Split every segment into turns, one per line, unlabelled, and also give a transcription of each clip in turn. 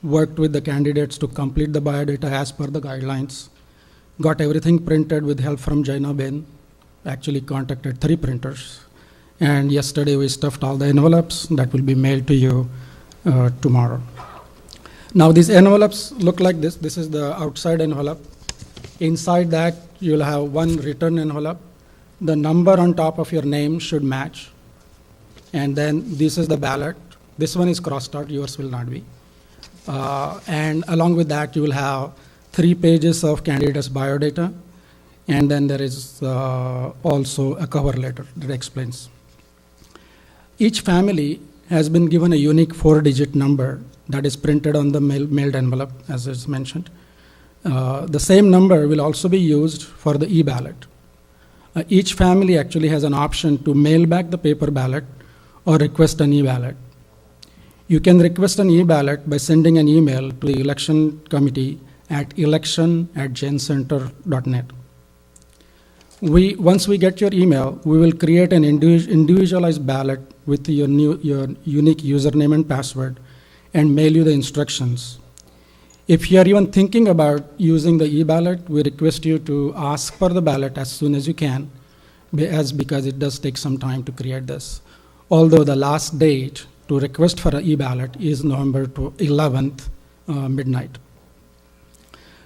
worked with the candidates to complete the biodata as per the guidelines, got everything printed with help from Jain. Actually contacted 3 printers. And yesterday we stuffed all the envelopes that will be mailed to you tomorrow. Now these envelopes look like this. This is the outside envelope. Inside that you'll have one return envelope. The number on top of your name should match. And then this is the ballot. This one is crossed out, yours will not be. And along with that, you will have 3 pages of candidates' biodata. And then there is also a cover letter that explains. Each family has been given a unique 4-digit number that is printed on the mailed envelope, as is mentioned. The same number will also be used for the e-ballot. Each family actually has an option to mail back the paper ballot or request an e-ballot. You can request an e-ballot by sending an email to the election committee at election@jaincenter.net. Once we get your email, we will create an individualized ballot with your unique username and password and mail you the instructions. If you are even thinking about using the e-ballot, we request you to ask for the ballot as soon as you can, because it does take some time to create this. Although the last date to request for an e-ballot is November 11th, midnight.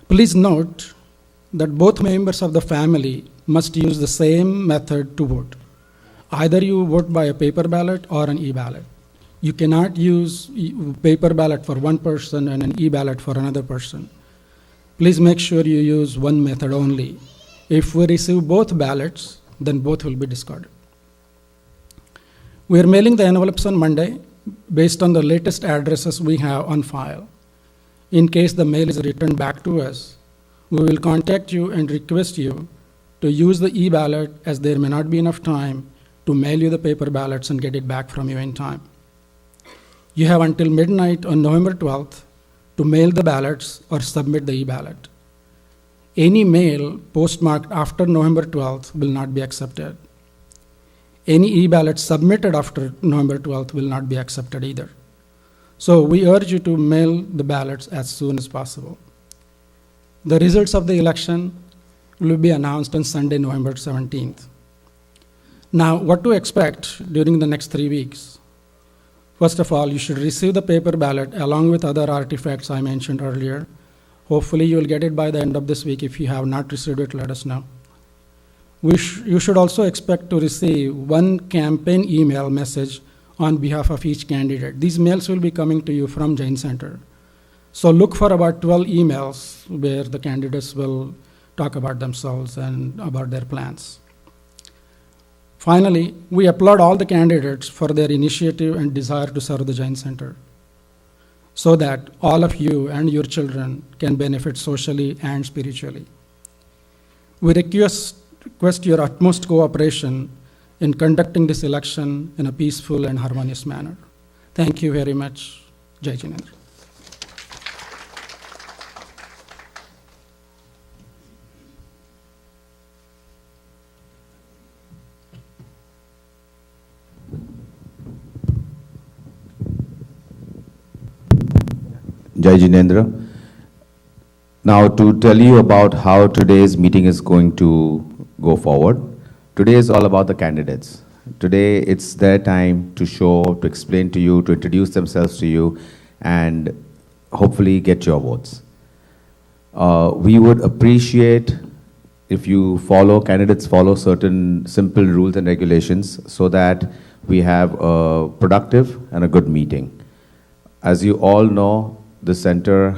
Please note that both members of the family must use the same method to vote. Either you vote by a paper ballot or an e-ballot. You cannot use paper ballot for one person and an e-ballot for another person. Please make sure you use one method only. If we receive both ballots, then both will be discarded. We are mailing the envelopes on Monday based on the latest addresses we have on file. In case the mail is returned back to us, we will contact you and request you to use the e-ballot, as there may not be enough time to mail you the paper ballots and get it back from you in time. You have until midnight on November 12th to mail the ballots or submit the e-ballot. Any mail postmarked after November 12th will not be accepted. Any e-ballot submitted after November 12th will not be accepted either. So we urge you to mail the ballots as soon as possible. The results of the election will be announced on Sunday, November 17th. Now, what to expect during the next 3 weeks? First of all, you should receive the paper ballot along with other artifacts I mentioned earlier. Hopefully, you will get it by the end of this week. If you have not received it, let us know. You should also expect to receive one campaign email message on behalf of each candidate. These mails will be coming to you from Jain Center. So look for about 12 emails where the candidates will talk about themselves and about their plans. Finally, we applaud all the candidates for their initiative and desire to serve the Jain Center, so that all of you and your children can benefit socially and spiritually. We request your utmost cooperation in conducting this election in a peaceful and harmonious manner. Thank you very much. Jai Jinendra.
Jai Jinendra. Now to tell you about how today's meeting is going to go forward. Today is all about the candidates. Today it's their time to show, to explain to you, to introduce themselves to you, and hopefully get your votes. We would appreciate if you candidates follow certain simple rules and regulations so that we have a productive and a good meeting. As you all know, the center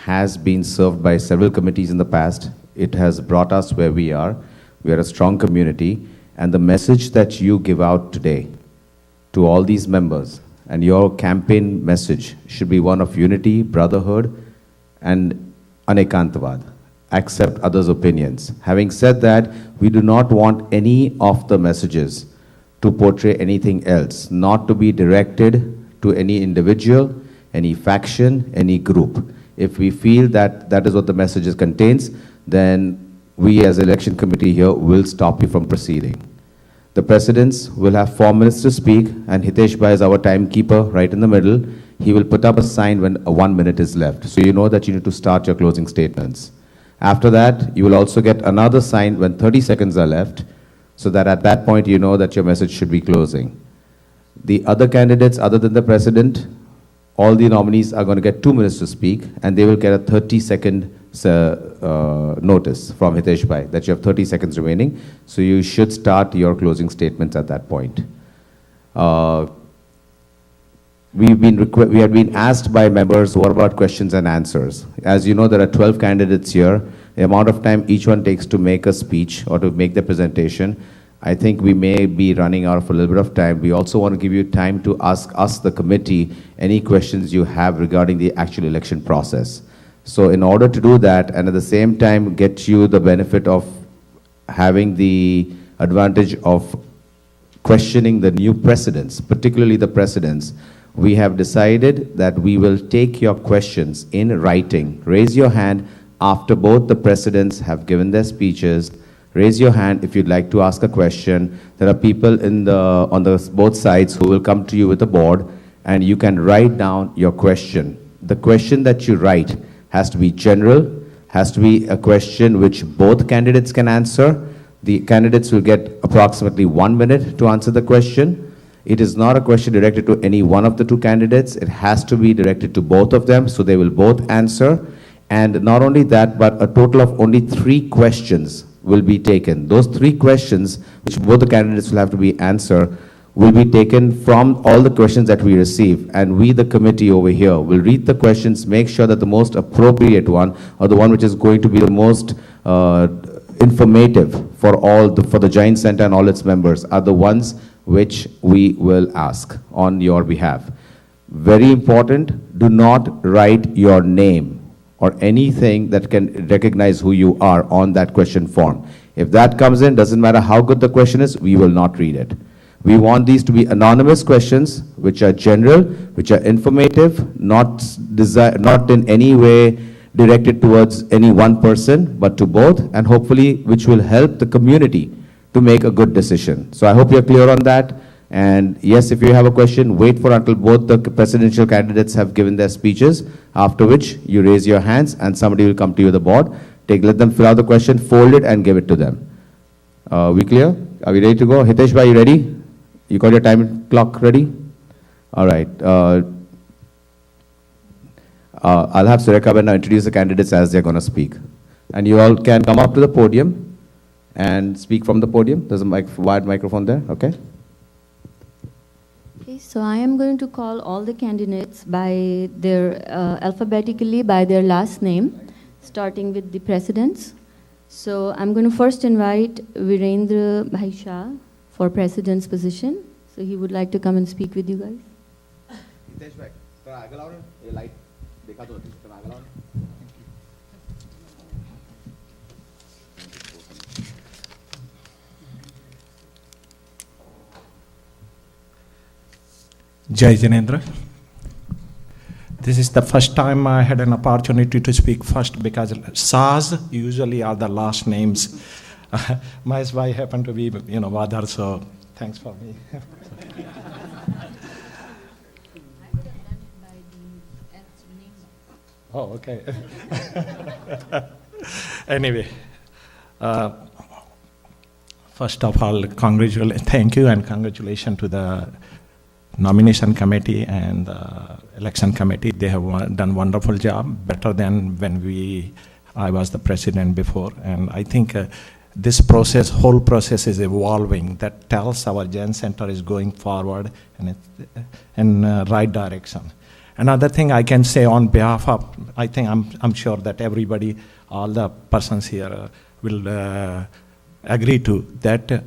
has been served by several committees in the past. It has brought us where we are. We are a strong community, and the message that you give out today to all these members and your campaign message should be one of unity, brotherhood, and anekantavad. Accept others' opinions. Having said that, we do not want any of the messages to portray anything else, not to be directed to any individual, any faction, any group. If we feel that that is what the message contains, then we as election committee here will stop you from proceeding. The presidents will have 4 minutes to speak, and Hitesh Bhai is our timekeeper right in the middle. he will put up a sign when 1 minute is left. So you know that you need to start your closing statements. After that, you will also get another sign when 30 seconds are left, so that at that point you know that your message should be closing. The other candidates, other than the president, all the nominees are going to get 2 minutes to speak, and they will get a 30-second notice from Hitesh Bhai that you have 30 seconds remaining. So you should start your closing statements at that point. We have been asked by members what about questions and answers. As you know, there are 12 candidates here. The amount of time each one takes to make a speech or to make the presentation, I think we may be running out of a little bit of time. We also want to give you time to ask us, the committee, any questions you have regarding the actual election process. So in order to do that, and at the same time get you the benefit of having the advantage of questioning the new presidents, particularly the presidents, we have decided that we will take your questions in writing. Raise your hand after both the presidents have given their speeches. Raise your hand if you'd like to ask a question. There are people on both sides who will come to you with a board, and you can write down your question. The question that you write has to be general, has to be a question which both candidates can answer. The candidates will get approximately 1 minute to answer the question. It is not a question directed to any one of the two candidates. It has to be directed to both of them, so they will both answer. And not only that, but a total of only 3 questions will be taken. Those 3 questions, which both the candidates will have to be answer, will be taken from all the questions that we receive. And we, the committee over here, will read the questions, make sure that the most appropriate one, or the one which is going to be the most informative for the Jain Center and all its members, are the ones which we will ask on your behalf. Very important, do not write your name or anything that can recognize who you are on that question form. If that comes in, doesn't matter how good the question is, we will not read it. We want these to be anonymous questions, which are general, which are informative, not in any way directed towards any one person, but to both, and hopefully which will help the community to make a good decision. So I hope you're clear on that. And yes, if you have a question, wait for until both the presidential candidates have given their speeches, after which you raise your hands and somebody will come to you with the board. Let them fill out the question, fold it, and give it to them. We clear? Are we ready to go? Hitesh Bhai, you ready? You got your time clock ready? All right. I'll have Sureka now introduce the candidates as they're going to speak. And you all can come up to the podium and speak from the podium. There's a wide microphone there, okay?
Okay, so I am going to call all the candidates by their, alphabetically by their last name, starting with the presidents. So I'm going to first invite Virendra Bhai Shah for president's position. So he would like to come and speak with you guys.
Hitesh Bhai, थोड़ा आगे लाओ ना, ये light देखा तो थोड़ा आगे लाओ ना.
Jai Jinendra. This is the first time I had an opportunity to speak first because Saz usually are the last names. My wife happened to be, Vadar, so thanks for me. Oh, okay. Anyway, first of all, thank you and congratulations to the nomination committee and the election committee. They have done wonderful job, better than when I was the president before. And I think this whole process is evolving. That tells our Jain Center is going forward and in right direction. Another thing I can say on behalf of, I think I'm sure that everybody, all the persons here will agree to that.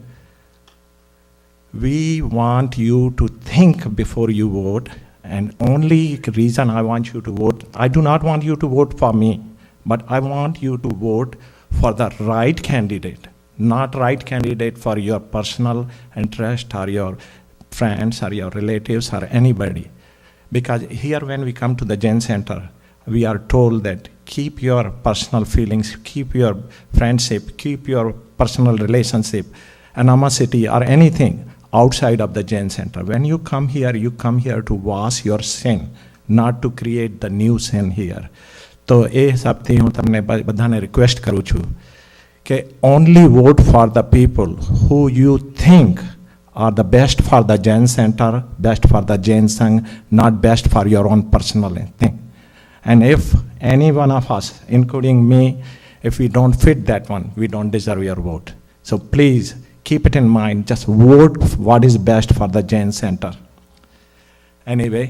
We want you to think before you vote, and only reason I want you to vote, I do not want you to vote for me, but I want you to vote for the right candidate, not right candidate for your personal interest or your friends or your relatives or anybody. Because here when we come to the Jain Center, we are told that keep your personal feelings, keep your friendship, keep your personal relationship, animosity or anything outside of the Jain Center. When you come here to wash your sin not to create the nuisance here. તો એ હિસાબથી હું તમને બધાને request કરું છું કે only vote for the people who you think are the best for the Jain Center, best for the Jain Sangh, not best for your own personal thing. And if any one of us, including me, if we don't fit that one, we don't deserve your vote. So please keep it in mind, just vote what is best for the Jain Center. Anyway,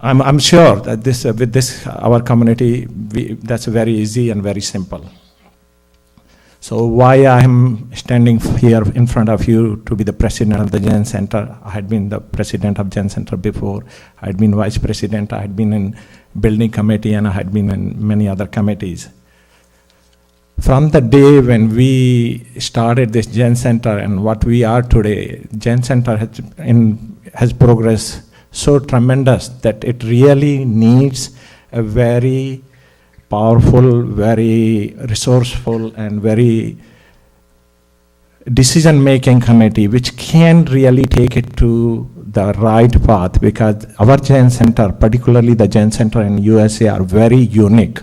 I'm sure that with this, our community, that's very easy and very simple. So why I am standing here in front of you to be the president of the Jain Center? I had been the president of Jain Center before. I had been vice president. I had been in building committee, and I had been in many other committees. From the day when we started this Jain Center and what we are today, Jain Center has progressed so tremendous that it really needs a very powerful, very resourceful, and very decision-making committee which can really take it to the right path, because our Jain Center, particularly the Jain Center in USA, are very unique.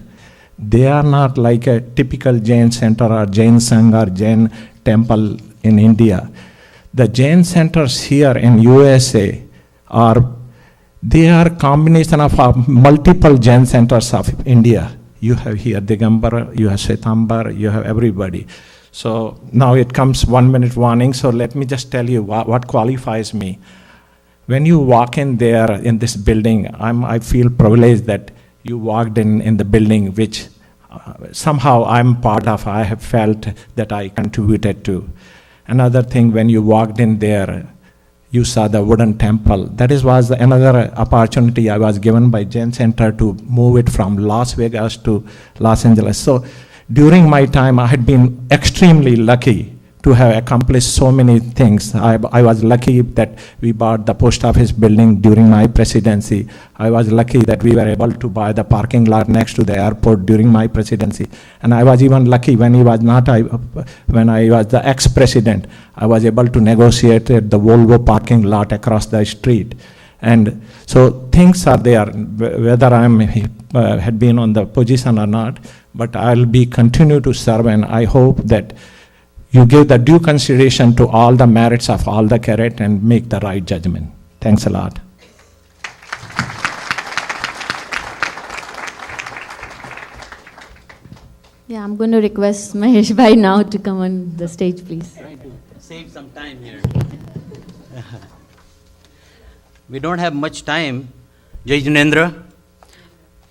They are not like a typical Jain Center or Jain Sangh or Jain temple in India. The Jain centers here in USA they are combination of multiple Jain centers of India. You have here Digambar, you have Shwetambar, you have everybody. So now it comes 1 minute warning, so let me just tell you what qualifies me. When you walk in there in this building, I feel privileged that you walked in the building which somehow I'm part of, I have felt that I contributed to. Another thing, when you walked in there, you saw the wooden temple. That was another opportunity I was given by Jain Center to move it from Las Vegas to Los Angeles. So during my time, I had been extremely lucky to have accomplished so many things. I was lucky that we bought the post office building during my presidency. I was lucky that we were able to buy the parking lot next to the airport during my presidency. And I was even lucky when I was the ex-president, I was able to negotiate the Volvo parking lot across the street. And so things are there, whether I had been on the position or not, but I'll be continue to serve, and I hope that you give the due consideration to all the merits of all the candidates and make the right judgment. Thanks a lot.
Yeah, I'm going to request Mahesh Bhai now to come on the stage, please.
Trying to save some time here. We don't have much time. Jai Jinendra.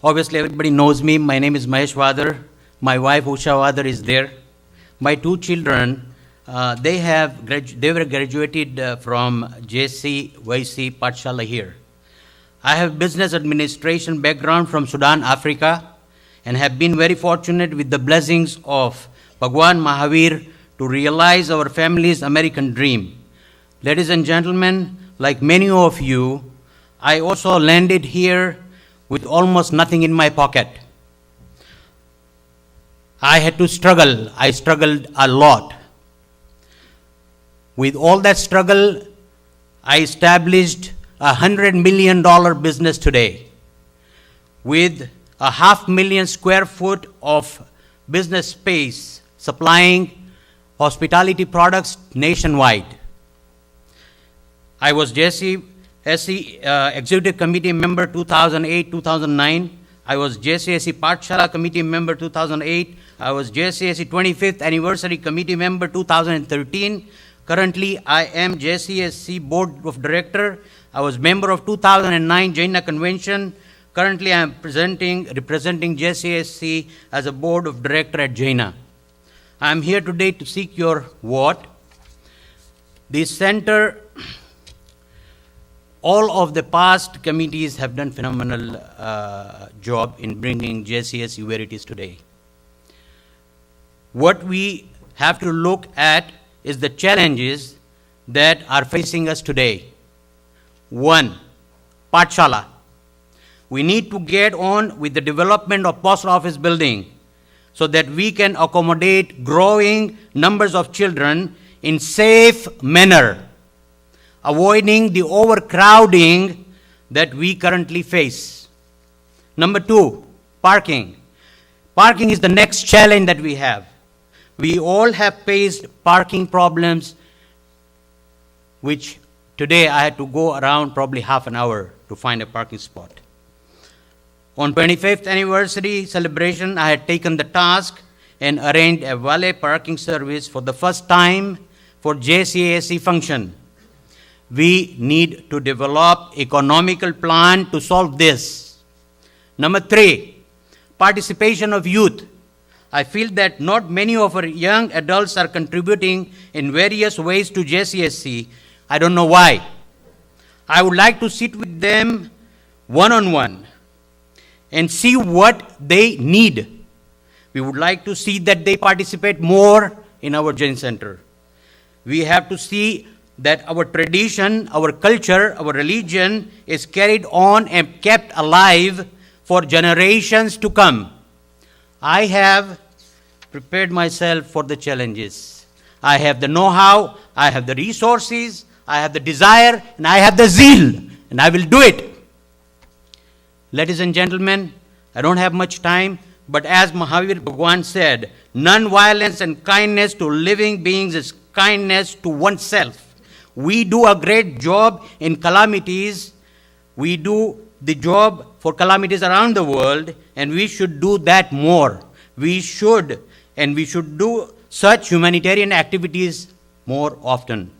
Obviously, everybody knows me. My name is Mahesh Vadar. My wife, Usha Vadar, is there. My two children, they were graduated from Jcsc, YC, Pathshala here. I have business administration background from Sudan, Africa, and have been very fortunate with the blessings of Bhagwan Mahavir to realize our family's American dream. Ladies and gentlemen, like many of you, I also landed here with almost nothing in my pocket. I had to struggle. I struggled a lot. With all that struggle, I established a $100 million business today with 500,000 square foot of business space supplying hospitality products nationwide. I was Jcsc Executive Committee member 2008-2009. I was Jcsc Pathshala Committee member 2008. I was Jcsc 25th Anniversary Committee member 2013. Currently, I am Jcsc Board of Director. I was member of 2009 Jain Convention. Currently, I am representing Jcsc as a Board of Director at Jain. I am here today to seek your vote. This center, all of the past committees have done phenomenal job in bringing Jcsc where it is today. What we have to look at is the challenges that are facing us today. One, Pathshala. We need to get on with the development of post office building so that we can accommodate growing numbers of children in safe manner, avoiding the overcrowding that we currently face. Number two, parking. Parking is the next challenge that we have. We all have faced parking problems, which today I had to go around probably half an hour to find a parking spot. On 25th anniversary celebration, I had taken the task and arranged a valet parking service for the first time for Jcsc function. We need to develop economical plan to solve this. Number three, participation of youth. I feel that not many of our young adults are contributing in various ways to Jcsc. I don't know why. I would like to sit with them one-on-one and see what they need. We would like to see that they participate more in our Jain Center. We have to see that our tradition, our culture, our religion is carried on and kept alive for generations to come. I have prepared myself for the challenges. I have the know-how, I have the resources, I have the desire, and I have the zeal, and I will do it. Ladies and gentlemen, I don't have much time, but as Mahavir Bhagwan said, non-violence and kindness to living beings is kindness to oneself. We do a great job in calamities. We do the job for calamities around the world, and we should do that more. We should do such humanitarian activities more often.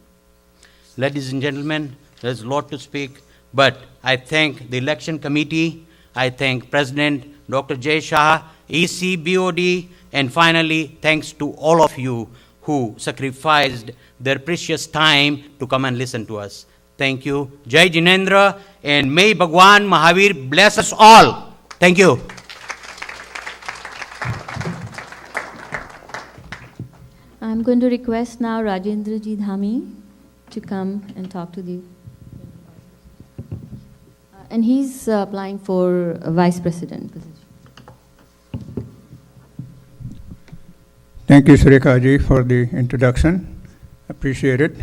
Ladies and gentlemen, there's a lot to speak, but I thank the election committee, I thank President Dr. Jai Shah, EC, BOD, and finally, thanks to all of you who sacrificed their precious time to come and listen to us. Thank you. Jai Jinendra, and may Bhagwan Mahavir bless us all. Thank you.
I'm going to request now Rajendra Ji Dhami to come and talk to you. And he's applying for a vice president position.
Thank you, Sureka Ji, for the introduction. Appreciate it.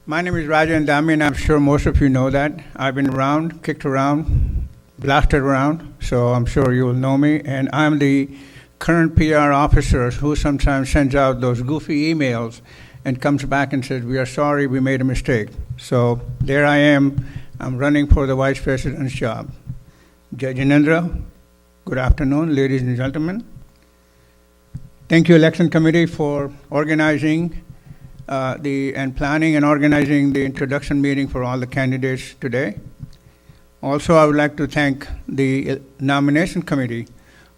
My name is Rajan Dami, and I'm sure most of you know that. I've been around, kicked around, blasted around, so I'm sure you will know me. And I'm the current PR officer who sometimes sends out those goofy emails and comes back and says, "We are sorry, we made a mistake." So there I am. I'm running for the vice president's job. Jai Jinendra, good afternoon, ladies and gentlemen. Thank you, Election Committee, for organizing and planning and organizing the introduction meeting for all the candidates today. Also, I would like to thank the Nomination Committee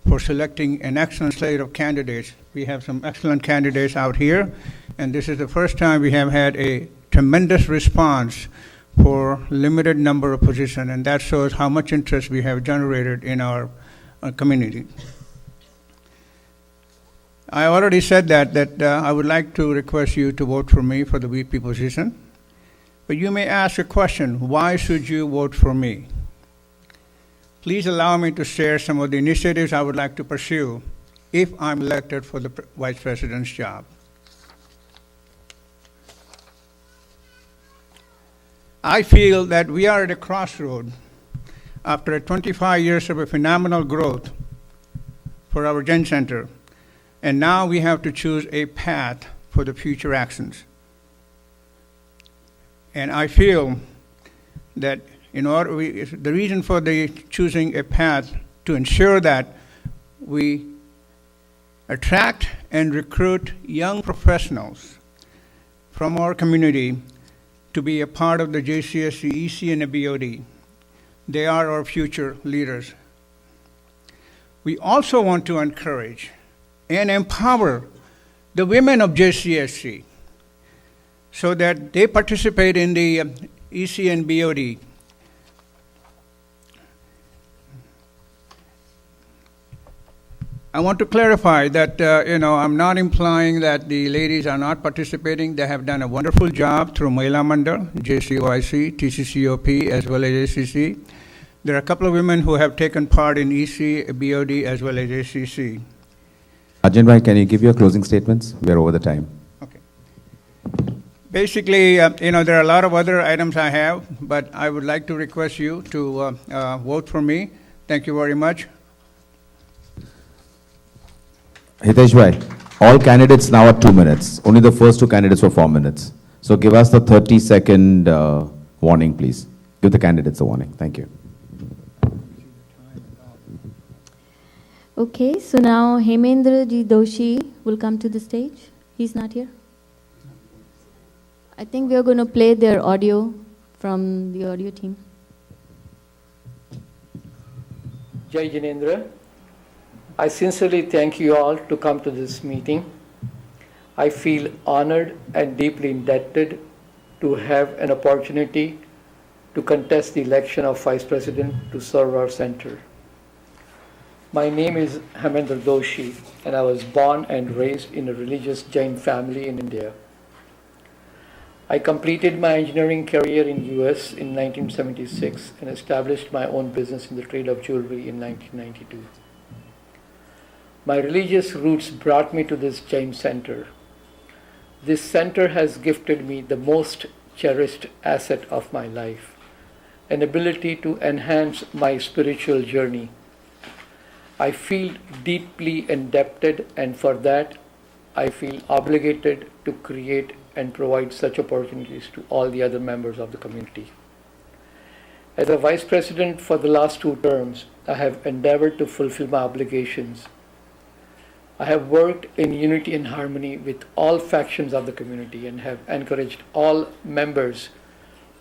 for selecting an excellent slate of candidates. We have some excellent candidates out here, and this is the first time we have had a tremendous response for limited number of positions, and that shows how much interest we have generated in our community. I already said that I would like to request you to vote for me for the VP position. But you may ask a question, why should you vote for me? Please allow me to share some of the initiatives I would like to pursue if I'm elected for the vice president's job. I feel that we are at a crossroad after 25 years of a phenomenal growth for our Jain Center. And now we have to choose a path for the future actions. And I feel that the reason for choosing a path to ensure that we attract and recruit young professionals from our community to be a part of the Jcsc, EC, and the BOD. They are our future leaders. We also want to encourage and empower the women of Jcsc so that they participate in the EC and BOD. I want to clarify that, I'm not implying that the ladies are not participating. They have done a wonderful job through Mahila Mandal, JCYC, TCCOP, as well as ACC. There are a couple of women who have taken part in EC, BOD, as well as ACC.
Arjun Bhai, can you give your closing statements? We are over the time.
Okay. Basically, there are a lot of other items I have, but I would like to request you to vote for me. Thank you very much.
Hitesh bhai, all candidates now are 2 minutes. Only the first 2 candidates were 4 minutes. So give us the 30-second warning, please. Give the candidates a warning. Thank you.
Okay, so now Hemendra Ji Doshi will come to the stage. He's not here. I think we are going to play their audio from the audio team.
Jai Jinendra, I sincerely thank you all to come to this meeting. I feel honored and deeply indebted to have an opportunity to contest the election of Vice President to serve our center. My name is Hemendra Doshi, and I was born and raised in a religious Jain family in India. I completed my engineering career in US in 1976 and established my own business in the trade of jewelry in 1992. My religious roots brought me to this Jain center. This center has gifted me the most cherished asset of my life, an ability to enhance my spiritual journey. I feel deeply indebted, and for that, I feel obligated to create and provide such opportunities to all the other members of the community. As a Vice President for the last 2 terms, I have endeavored to fulfill my obligations. I have worked in unity and harmony with all factions of the community and have encouraged all members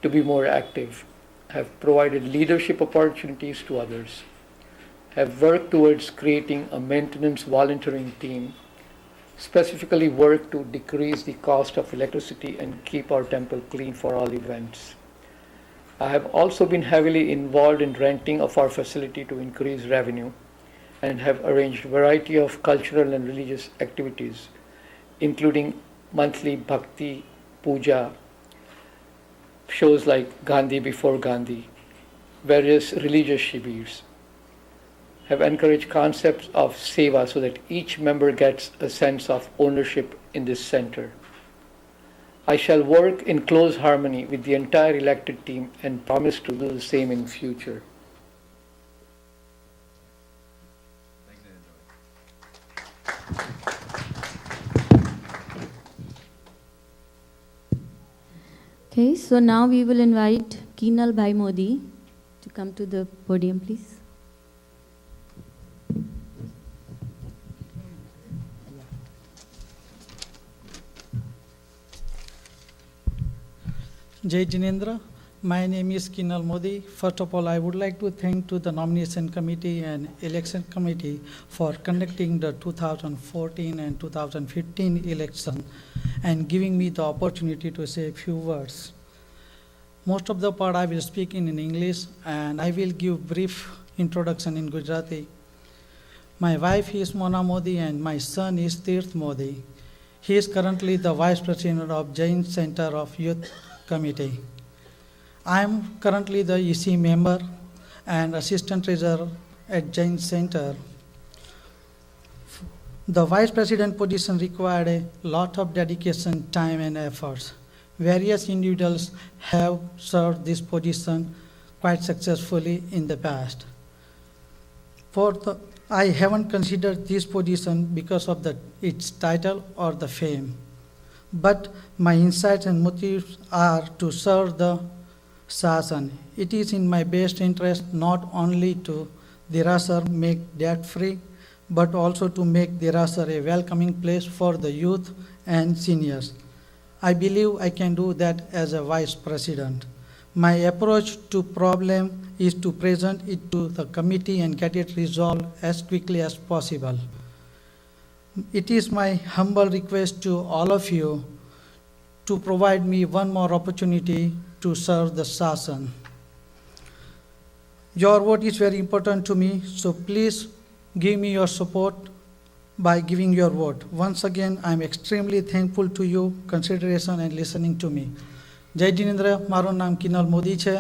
to be more active, have provided leadership opportunities to others, have worked towards creating a maintenance volunteering team, specifically worked to decrease the cost of electricity and keep our temple clean for all events. I have also been heavily involved in renting of our facility to increase revenue and have arranged a variety of cultural and religious activities, including monthly bhakti, puja, shows like Gandhi Before Gandhi, various religious shibirs, have encouraged concepts of seva so that each member gets a sense of ownership in this center. I shall work in close harmony with the entire elected team and promise to do the same in future.
Okay, so now we will invite Keenal Bhai Modi to come to the podium, please.
Jai Jinendra, my name is Keenal Modi. First of all, I would like to thank to the nomination committee and election committee for conducting the 2014 and 2015 election and giving me the opportunity to say a few words. Most of the part I will speak in English and I will give brief introduction in Gujarati. My wife is Mona Modi and my son is Tirth Modi. He is currently the Vice President of Jain Center of Youth Committee. I am currently the EC member and Assistant Treasurer at Jain Center. The Vice President position required a lot of dedication, time and efforts. Various individuals have served this position quite successfully in the past. I haven't considered this position because of its title or the fame, but my insights and motives are to serve the Shasan. It is in my best interest not only to Derasar make debt-free, but also to make Derasar a welcoming place for the youth and seniors. I believe I can do that as a Vice President. My approach to problem is to present it to the committee and get it resolved as quickly as possible. It is my humble request to all of you to provide me one more opportunity to serve the Shasan. Your vote is very important to me, so please give me your support by giving your vote. Once again, I am extremely thankful to you, consideration and listening to me. જય જિનેન્દ્ર, મારું નામ કિનલ મોદી છે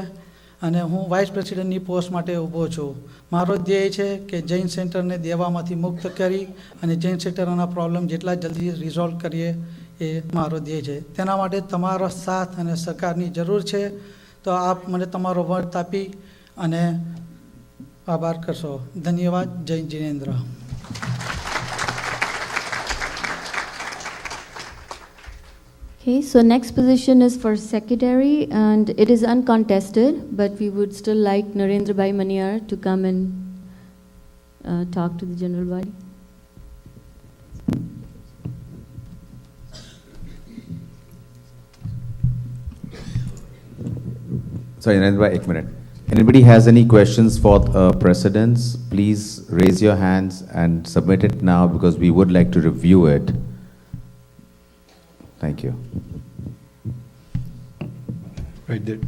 અને હું vice પ્રેસિડેન્ટની post માટે ઊભો છું. મારો ધ્યેય છે કે જૈન સેન્ટરને દેવામાંથી મુક્ત કરી અને જૈન સેન્ટરના પ્રોબ્લેમ જેટલા જલ્દી રિઝોલ્વ કરીએ એ મારો ધ્યેય છે. તેના માટે તમારો સાથ અને સહકારની જરૂર છે. તો આપ મને તમારો વટ આપી અને આભાર કરશો. ધન્યવાદ. જય Jinendra.
Okay, so next position is for secretary, and it is uncontested, but we would still like Narendra Bhai Maniar to come and talk to the general body.
Sorry, Narendra, 1 minute. Anybody has any questions for presidents? Please raise your hands and submit it now because we would like to review it. Thank you.
Right there.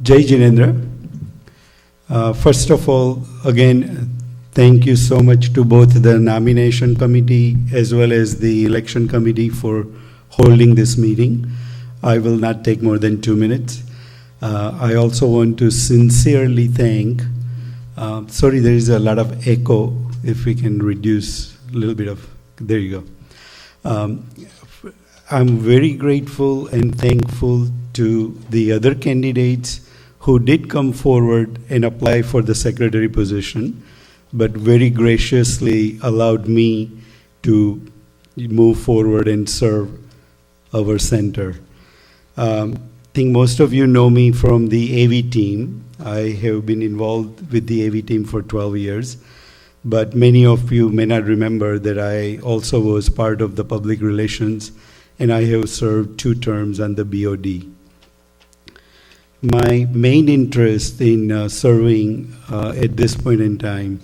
Jai Jinendra. First of all, again, thank you so much to both the nomination committee as well as the election committee for holding this meeting. I will not take more than 2 minutes. I also want to sincerely thank, sorry, there is a lot of echo. If we can reduce a little bit of, there you go. I'm very grateful and thankful to the other candidates who did come forward and apply for the secretary position, but very graciously allowed me to move forward and serve our center. I think most of you know me from the AV team. I have been involved with the AV team for 12 years, but many of you may not remember that I also was part of the public relations, and I have served 2 terms on the BOD. My main interest in serving at this point in time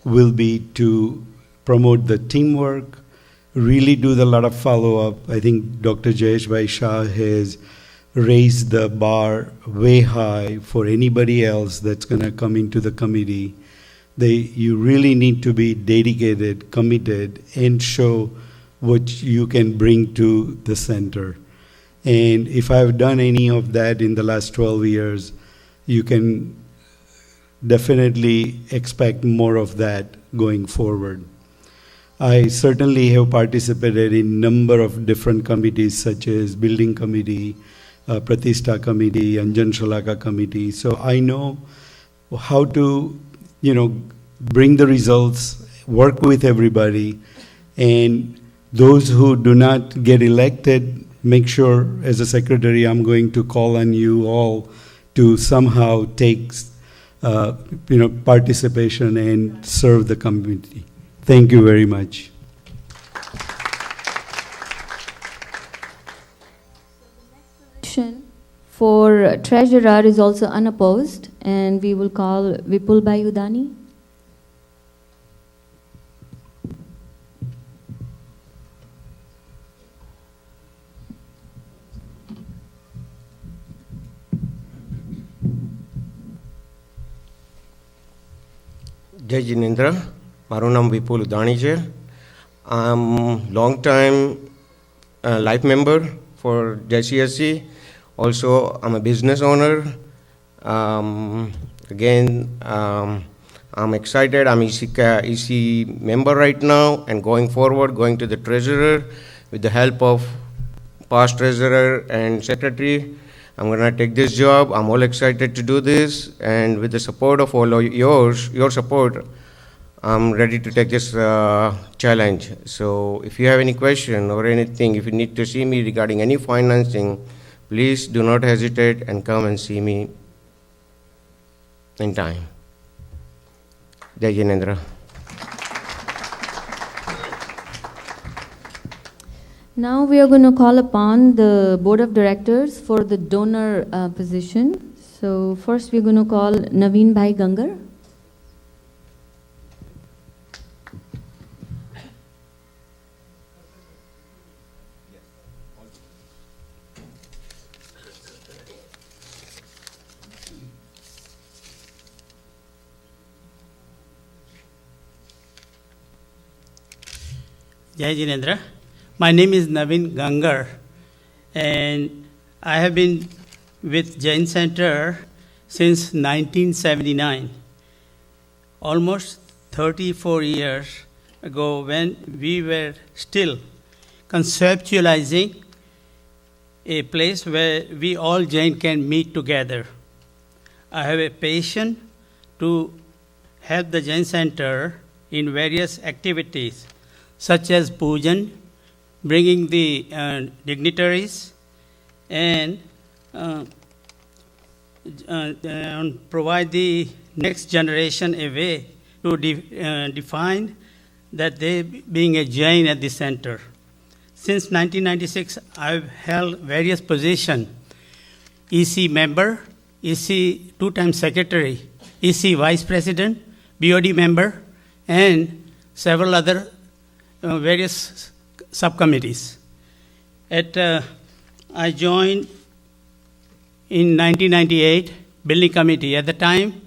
will be to promote the teamwork, really do a lot of follow-up. I think Dr. Jayesh Shah has raised the bar way high for anybody else that's going to come into the committee. You really need to be dedicated, committed, and show what you can bring to the center. And if I've done any of that in the last 12 years, you can definitely expect more of that going forward. I certainly have participated in a number of different committees, such as Building Committee, Pratishta Committee, Anjan Shalaka Committee. So I know how to, bring the results, work with everybody, and those who do not get elected, make sure as a secretary I'm going to call on you all to somehow take participation and serve the community. Thank you very much.
For treasurer is also unopposed, and we will call Vipul Bhai Udani.
Jai Jinendra, મારું નામ વિપુલ ઉદાણી છે. I'm long time life member for Jcsc. Also, I'm a business owner. I'm excited. I'm EC member right now, and going forward, going to the treasurer with the help of past treasurer and secretary. I'm going to take this job. I'm all excited to do this, and with the support of all of your support, I'm ready to take this challenge. So if you have any question or anything, if you need to see me regarding any financing, please do not hesitate and come and see me in time. Jai Jinendra.
Now we are going to call upon the board of directors for the donor position. So first we're going to call Naveen Bhai Gangar.
Jai Jinendra. My name is Navin Gangar, and I have been with Jain Center since 1979, almost 34 years ago, when we were still conceptualizing a place where we all Jain can meet together. I have a passion to help the Jain Center in various activities, such as pujan, bringing the dignitaries, and provide the next generation a way to define that they being a Jain at the center. Since 1996, I've held various positions: EC member, EC two-time secretary, EC vice president, BOD member, and several other various subcommittees. I joined in 1998 building committee. At the time,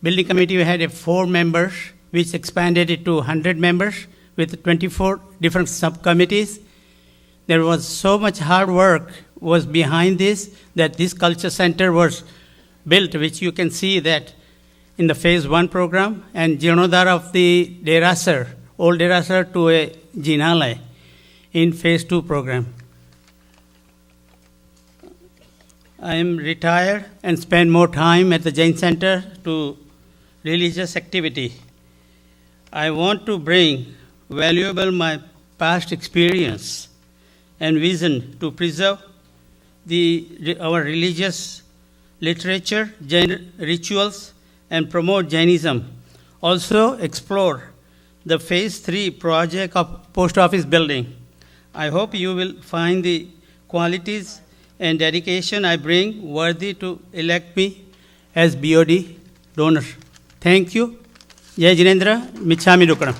building committee had 4 members, which expanded it to 100 members with 24 different subcommittees. There was so much hard work was behind this, that this culture center was built, which you can see that in the phase 1 program, and Jeernodhar of the Derasar, old Derasar to a Jinalai in phase 2 program. I am retired and spend more time at the Jain Center to religious activity. I want to bring valuable my past experience and vision to preserve our religious literature, Jain rituals, and promote Jainism. Also explore the phase 3 project of post office building. I hope you will find the qualities and dedication I bring worthy to elect me as BOD donor. Thank you. Jai Jinendra, Michhami Dukram.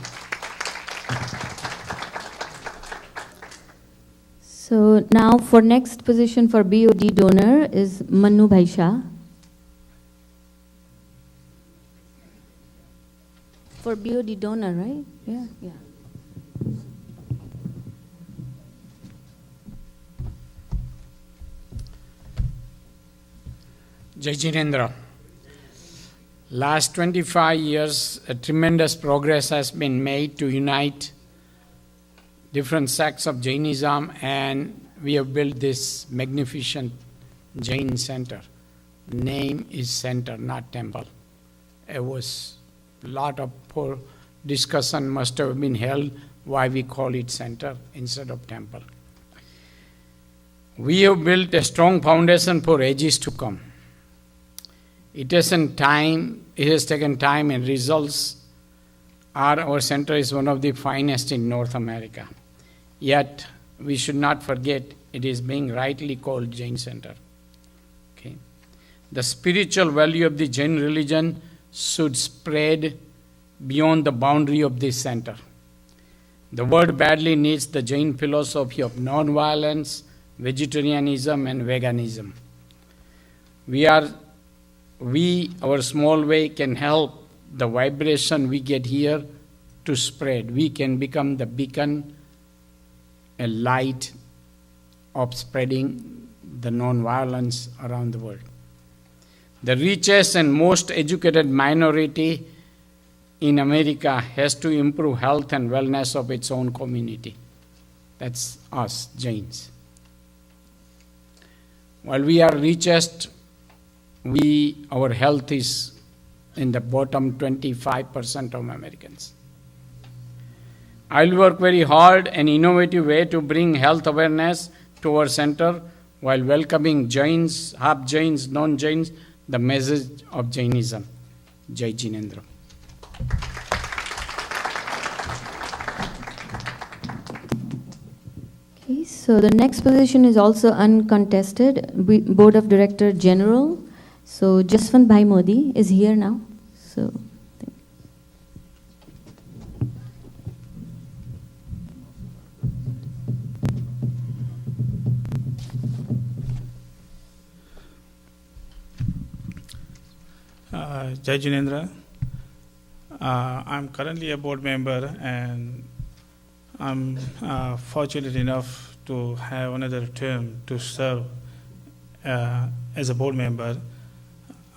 So now for next position for BOD donor is Manu Bhaisha. For BOD donor, right? Yeah.
Jai Jinendra. Last 25 years, a tremendous progress has been made to unite different sects of Jainism, and we have built this magnificent Jain center. Name is center, not temple. It was a lot of discussion must have been held why we call it center instead of temple. We have built a strong foundation for ages to come. It has taken time, and results are our center is one of the finest in North America. Yet, we should not forget it is being rightly called Jain Center. Okay. The spiritual value of the Jain religion should spread beyond the boundary of this center. The world badly needs the Jain philosophy of non-violence, vegetarianism, and veganism. Our small way can help the vibration we get here to spread. We can become the beacon, a light of spreading the non-violence around the world. The richest and most educated minority in America has to improve health and wellness of its own community. That's us, Jains. While we are richest, our health is in the bottom 25% of Americans. I will work very hard and innovative way to bring health awareness to our center while welcoming Jains, half Jains, non-Jains, the message of Jainism. Jai Jinendra.
Okay, so the next position is also uncontested, Board of Director General. So Jaswant Bhai Modi is here now. So
Jai Jinendra. I'm currently a board member, and I'm fortunate enough to have another term to serve as a board member.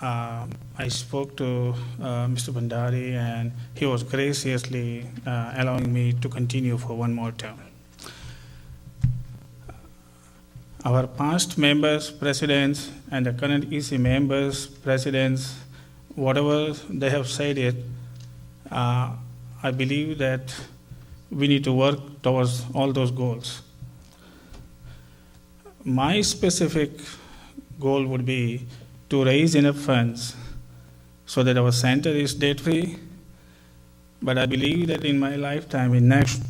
I spoke to Mr. Bhandari, and he was graciously allowing me to continue for one more term. Our past members, presidents, and the current EC members, presidents, whatever they have said it, I believe that we need to work towards all those goals. My specific goal would be to raise enough funds so that our center is debt-free. But I believe that in my lifetime, in next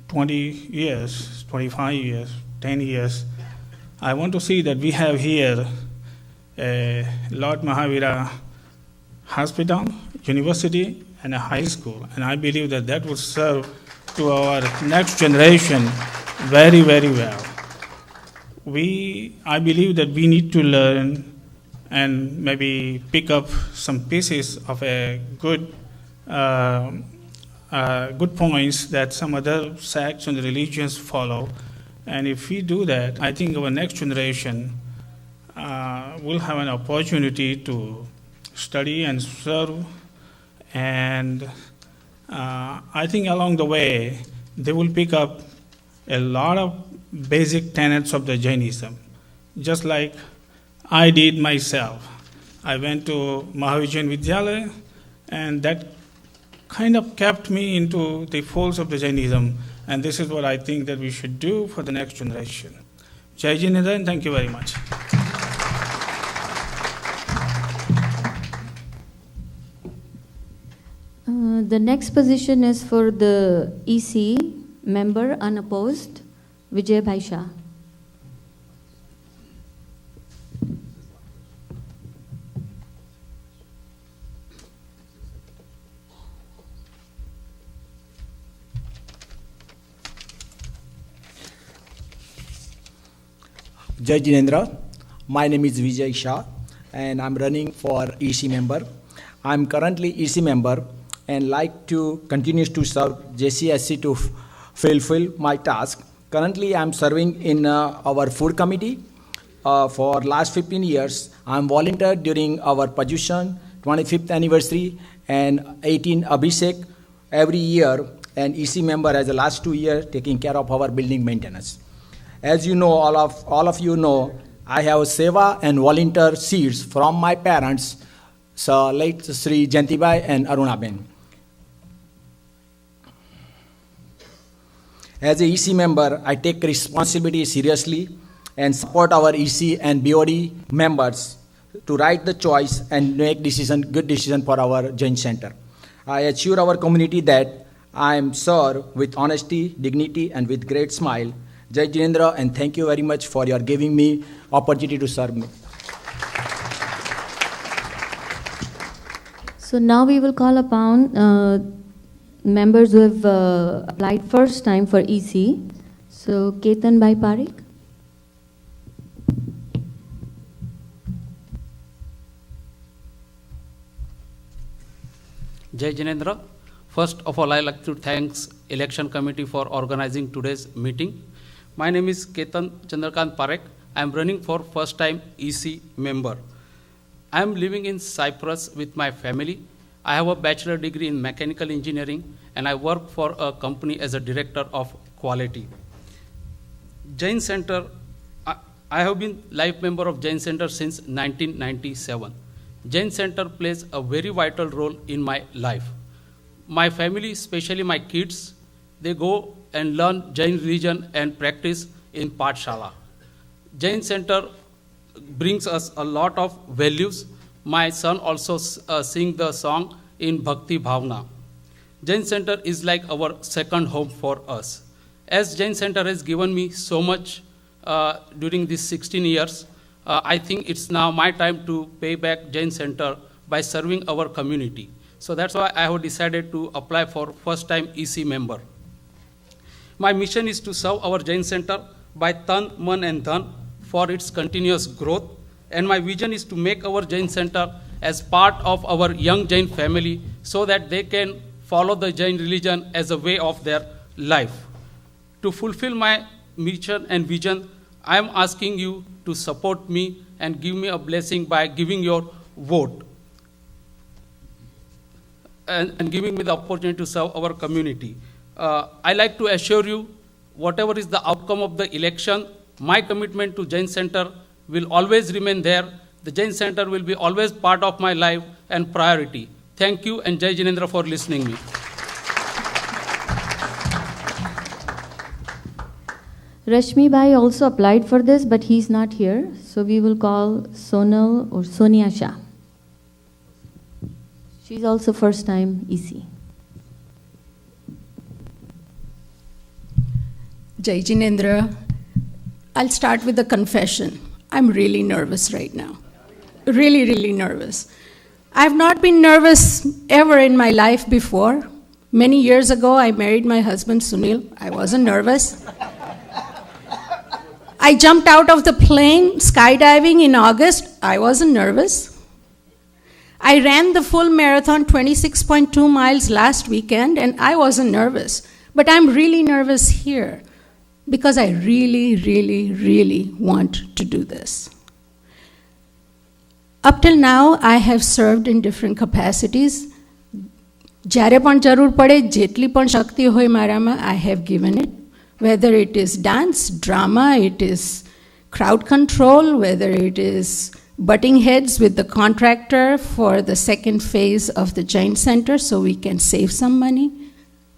20 years, 25 years, 10 years, I want to see that we have here a Lord Mahavira hospital, university, and a high school. And I believe that that would serve to our next generation very, very well. I believe that we need to learn and maybe pick up some pieces of a good points that some other sects and religions follow. And if we do that, I think our next generation will have an opportunity to study and serve. And I think along the way, they will pick up a lot of basic tenets of the Jainism, just like I did myself. I went to Mahavijayan Vidyalaya, and that kind of kept me into the folds of the Jainism, and this is what I think that we should do for the next generation. Jai Jinendra, and thank you very much.
The next position is for the EC member, unopposed, Vijay Bhai Shah.
Jai Jinendra. My name is Vijay Shah, and I'm running for EC member. I'm currently EC member and like to continue to serve Jcsc to fulfill my task. Currently, I'm serving in our food committee for last 15 years. I'm volunteered during our position 25th anniversary and 18 Abhishek every year, and EC member as the last 2 years taking care of our building maintenance. As you know, all of you know, I have seva and volunteer seats from my parents, so late Sri Jantibai and Arunaben. As a EC member, I take responsibility seriously and support our EC and BOD members to write the choice and make good decision for our Jain Center. I assure our community that I am served with honesty, dignity, and with great smile. Jai Jinendra, and thank you very much for your giving me opportunity to serve me.
So now we will call upon members who have applied first time for EC. So Ketan Bhai Parekh.
Jai Jinendra. First of all, I'd like to thank Election Committee for organizing today's meeting. My name is Ketan Chandrakant Parekh. I am running for first time EC member. I am living in Cyprus with my family. I have a bachelor degree in mechanical engineering, and I work for a company as a director of quality. Jain Center, I have been life member of Jain Center since 1997. Jain Center plays a very vital role in my life. My family, especially my kids, they go and learn Jain religion and practice in Pathshala. Jain Center brings us a lot of values. My son also sings the song in Bhakti Bhavna. Jain Center is like our second home for us. As Jain Center has given me so much during these 16 years, I think it's now my time to pay back Jain Center by serving our community. So that's why I have decided to apply for first time EC member. My mission is to serve our Jain Center by tan, man and dhan for its continuous growth. And my vision is to make our Jain Center as part of our young Jain family so that they can follow the Jain religion as a way of their life. To fulfill my mission and vision, I am asking you to support me and give me a blessing by giving your vote and giving me the opportunity to serve our community. I like to assure you, whatever is the outcome of the election, my commitment to Jain Center will always remain there. The Jain Center will be always part of my life and priority. Thank you, and Jai Jinendra for listening me.
Rashmi Bhai also applied for this, but he's not here. So we will call Sonal or Sonia Shah. She's also first time EC.
Jai Jinendra, I'll start with a confession. I'm really nervous right now. Really, really nervous. I've not been nervous ever in my life before. Many years ago, I married my husband, Sunil. I wasn't nervous. I jumped out of the plane skydiving in August. I wasn't nervous. I ran the full marathon, 26.2 miles last weekend, and I wasn't nervous. But I'm really nervous here because I really, really, really want to do this. Up till now, I have served in different capacities. Jare pan jarur pade, jetli pan shakti hoy marama, I have given it. Whether it is dance, drama, it is crowd control, whether it is butting heads with the contractor for the second phase of the Jain Center so we can save some money,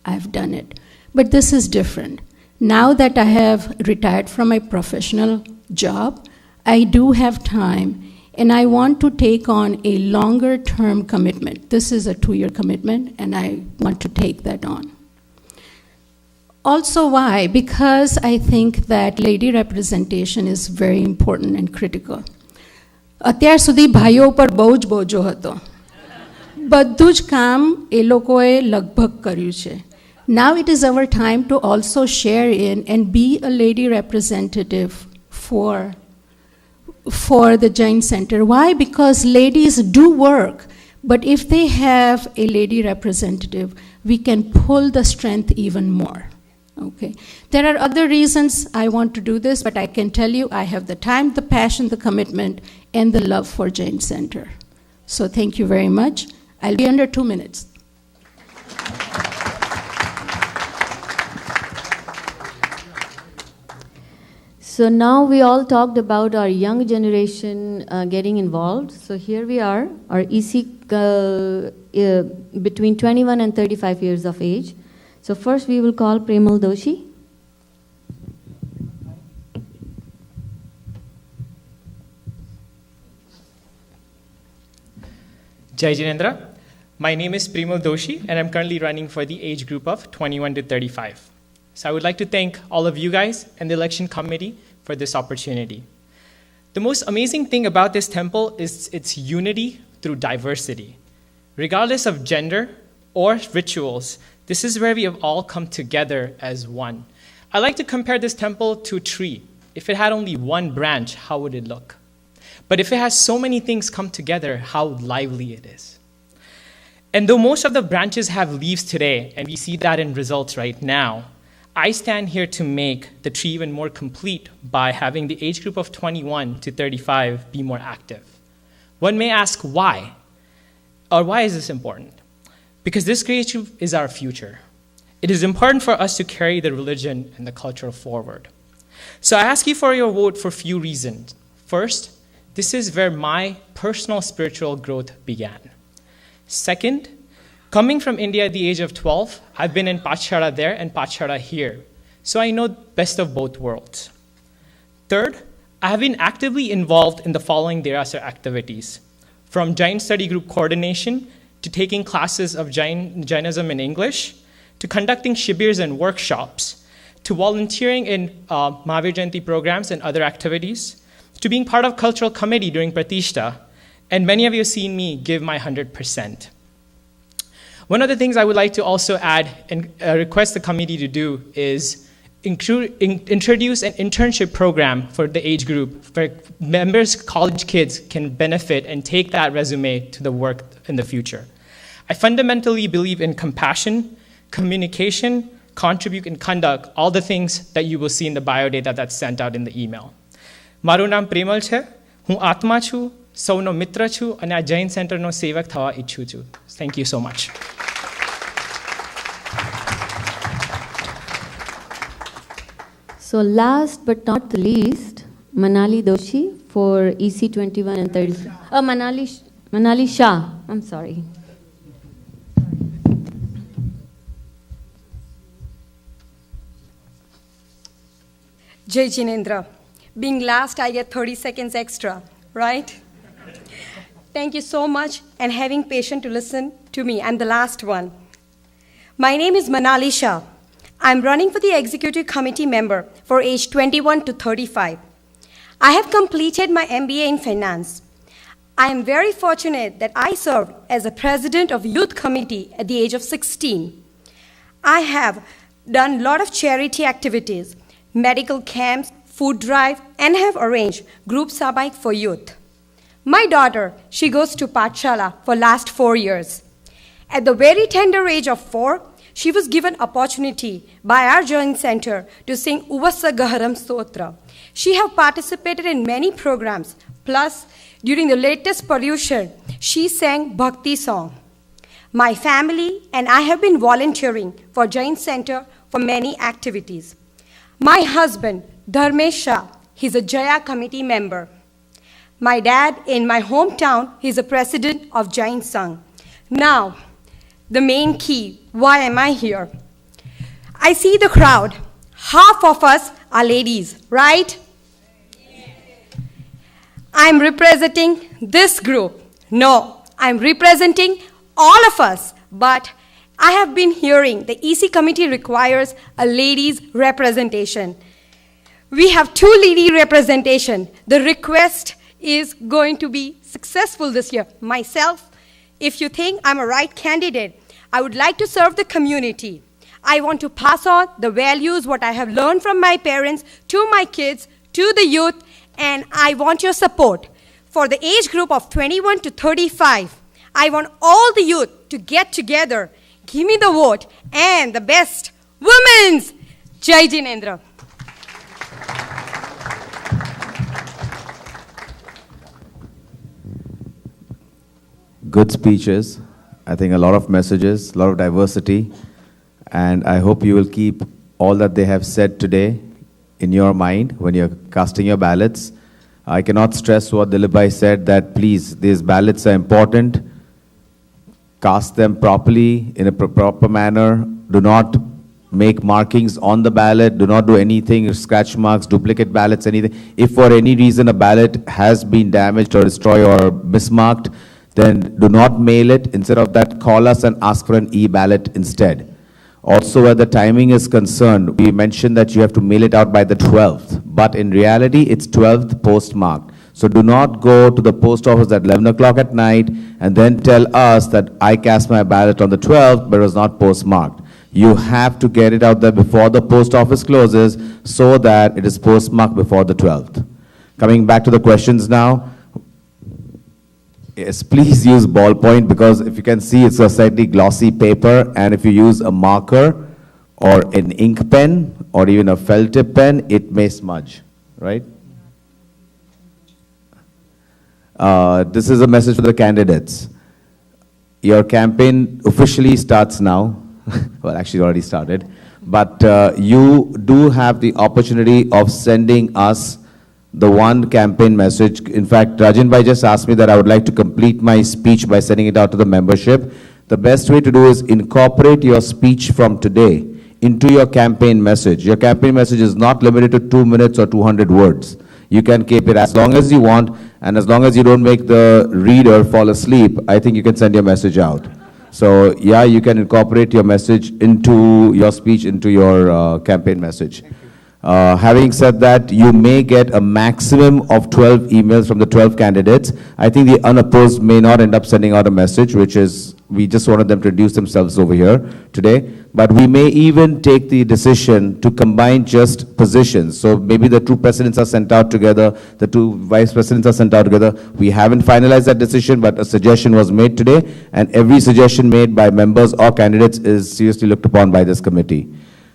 I've done it. But this is different. Now that I have retired from my professional job, I do have time, and I want to take on a longer term commitment. This is a 2-year commitment, and I want to take that on. Also, why? Because I think that lady representation is very important and critical. અત્યાર સુધી ભાઈઓ પર બહુ જ બોજો હતો. બધું જ કામ એ લોકોએ લગભગ કર્યું છે. Now it is our time to also share in and be a lady representative for the Jain Center. Why? Because ladies do work, but if they have a lady representative, we can pull the strength even more. Okay. There are other reasons I want to do this, but I can tell you I have the time, the passion, the commitment, and the love for Jain Center. So thank you very much. I'll be under 2 minutes.
So now we all talked about our young generation getting involved. So here we are, our EC between 21 and 35 years of age. So first we will call Premal Doshi.
Jai Jinendra. My name is Premal Doshi, and I'm currently running for the age group of 21 to 35. So I would like to thank all of you guys and the election committee for this opportunity. The most amazing thing about this temple is its unity through diversity. Regardless of gender or rituals, this is where we have all come together as one. I like to compare this temple to a tree. If it had only one branch, how would it look? But if it has so many things come together, how lively it is. And though most of the branches have leaves today, and we see that in results right now, I stand here to make the tree even more complete by having the age group of 21 to 35 be more active. One may ask why, or why is this important? Because this age group is our future. It is important for us to carry the religion and the culture forward. So I ask you for your vote for a few reasons. First, this is where my personal spiritual growth began. Second, coming from India at the age of 12, I've been in Pachara there and Pachara here. So I know best of both worlds. Third, I have been actively involved in the following Derasar activities, from Jain study group coordination to taking classes of Jainism in English, to conducting shibirs and workshops, to volunteering in Mahavir Jayanti programs and other activities, to being part of cultural committee during Pratishta, and many of you have seen me give my 100%. One of the things I would like to also add and request the committee to do is introduce an internship program for the age group where members, college kids can benefit and take that resume to the work in the future. I fundamentally believe in compassion, communication, contribute, and conduct all the things that you will see in the biodata that's sent out in the email. મારું નામ પ્રેમલ છે, હું આત્મા છું, સૌનો મિત્ર છું અને આ જૈન સેન્ટરનો સેવક થવા ઈચ્છું છું. Thank you so much.
So last but not the least, Manali Doshi for EC 21 and 30. Manali Shah. I'm sorry.
Jai Jinendra. Being last, I get 30 seconds extra, right? Thank you so much and having patience to listen to me. I'm the last one. My name is Manali Shah. I'm running for the executive committee member for age 21 to 35. I have completed my MBA in finance. I am very fortunate that I served as a president of youth committee at the age of 16. I have done a lot of charity activities, medical camps, food drive, and have arranged group sabai for youth. My daughter, she goes to Pathshala for last 4 years. At the very tender age of 4, she was given opportunity by our Jain Center to sing Uvasa Gaharam Stotra. She have participated in many programs. Plus, during the latest Paryushan, she sang Bhakti song. My family and I have been volunteering for Jain Center for many activities. My husband, Dharmesh Shah, he's a Jaya committee member. My dad in my hometown, he's a president of Jain Sangh. Now, the main key, why am I here? I see the crowd. Half of us are ladies, right? I'm representing this group. No, I'm representing all of us. But I have been hearing the EC committee requires a ladies representation. We have 2 lady representation. The request is going to be successful this year. Myself, if you think I'm a right candidate, I would like to serve the community. I want to pass on the values, what I have learned from my parents, to my kids, to the youth, and I want your support. For the age group of 21 to 35, I want all the youth to get together, give me the vote, and the best, women's Jai Jinendra.
Good speeches. I think a lot of messages, a lot of diversity, and I hope you will keep all that they have said today in your mind when you're casting your ballots. I cannot stress what Dilip Bhai said, that please, these ballots are important. Cast them properly, in a proper manner. Do not make markings on the ballot. Do not do anything, scratch marks, duplicate ballots, anything. If for any reason a ballot has been damaged or destroyed or mismarked, then do not mail it. Instead of that, call us and ask for an e-ballot instead. Also, where the timing is concerned, we mentioned that you have to mail it out by the 12th, but in reality, it's 12th postmarked. So do not go to the post office at 11 o'clock at night and then tell us that I cast my ballot on the 12th, but it was not postmarked. You have to get it out there before the post office closes so that it is postmarked before the 12th. Coming back to the questions now. Yes, please use ballpoint, because if you can see, it's a slightly glossy paper, and if you use a marker or an ink pen or even a felt tip pen, it may smudge, right? This is a message for the candidates. Your campaign officially starts now. Well, actually, it already started. But you do have the opportunity of sending us the one campaign message. In fact, Rajan Bhai just asked me that I would like to complete my speech by sending it out to the membership. The best way to do is incorporate your speech from today into your campaign message. Your campaign message is not limited to 2 minutes or 200 words. You can keep it as long as you want, and as long as you don't make the reader fall asleep, I think you can send your message out. So yeah, you can incorporate your message into your speech, into your campaign message. Having said that, you may get a maximum of 12 emails from the 12 candidates. I think the unopposed may not end up sending out a message, which is, we just wanted them to introduce themselves over here today. But we may even take the decision to combine just positions. So maybe the 2 presidents are sent out together, the 2 vice presidents are sent out together. We haven't finalized that decision, but a suggestion was made today, and every suggestion made by members or candidates is seriously looked upon by this committee.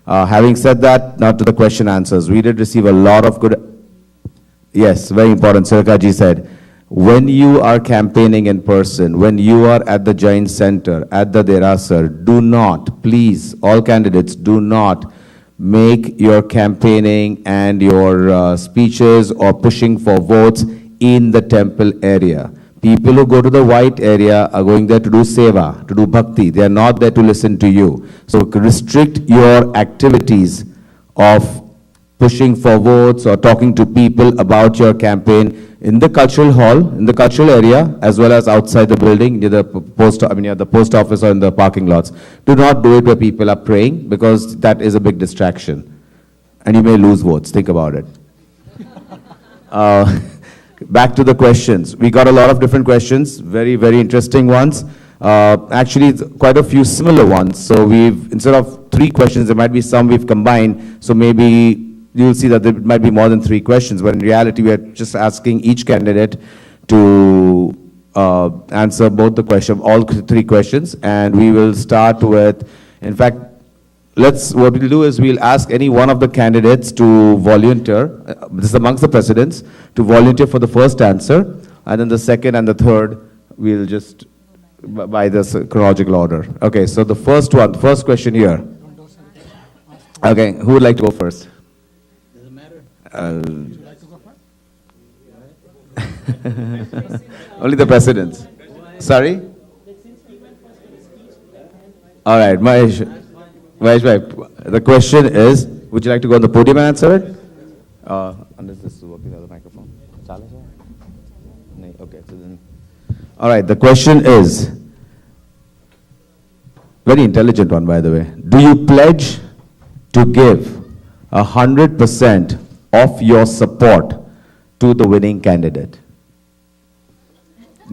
Having said that, now to the question answers. We did receive a lot of good. Yes, very important. Sarkaji said, when you are campaigning in person, when you are at the Jain Center, at the Derasar, do not, please, all candidates, do not make your campaigning and your speeches or pushing for votes in the temple area. People who go to the white area are going there to do seva, to do bhakti. They are not there to listen to you. So restrict your activities of pushing for votes or talking to people about your campaign in the cultural hall, in the cultural area, as well as outside the building, near the post office or in the parking lots. Do not do it where people are praying, because that is a big distraction. And you may lose votes. Think about it. Back to the questions. We got a lot of different questions, very, very interesting ones. Actually, quite a few similar ones. So we've, instead of 3 questions, there might be some we've combined. So maybe you'll see that there might be more than 3 questions, but in reality, we are just asking each candidate to answer both the question, all 3 questions. And we will start with, in fact, what we'll do is we'll ask any one of the candidates to volunteer, this is amongst the presidents, to volunteer for the first answer, and then the second and the third, we'll just, by this chronological order. Okay, so the first one, first question here. Okay, who would like to go first? Doesn't matter. Would you like to go first? Only the presidents. Sorry? All right, Mahesh, the question is, would you like to go on the podium and answer it? Unless this is working, the other microphone. Okay, so then. All right, the question is, very intelligent one, by the way. Do you pledge to give 100% of your support to the winning candidate?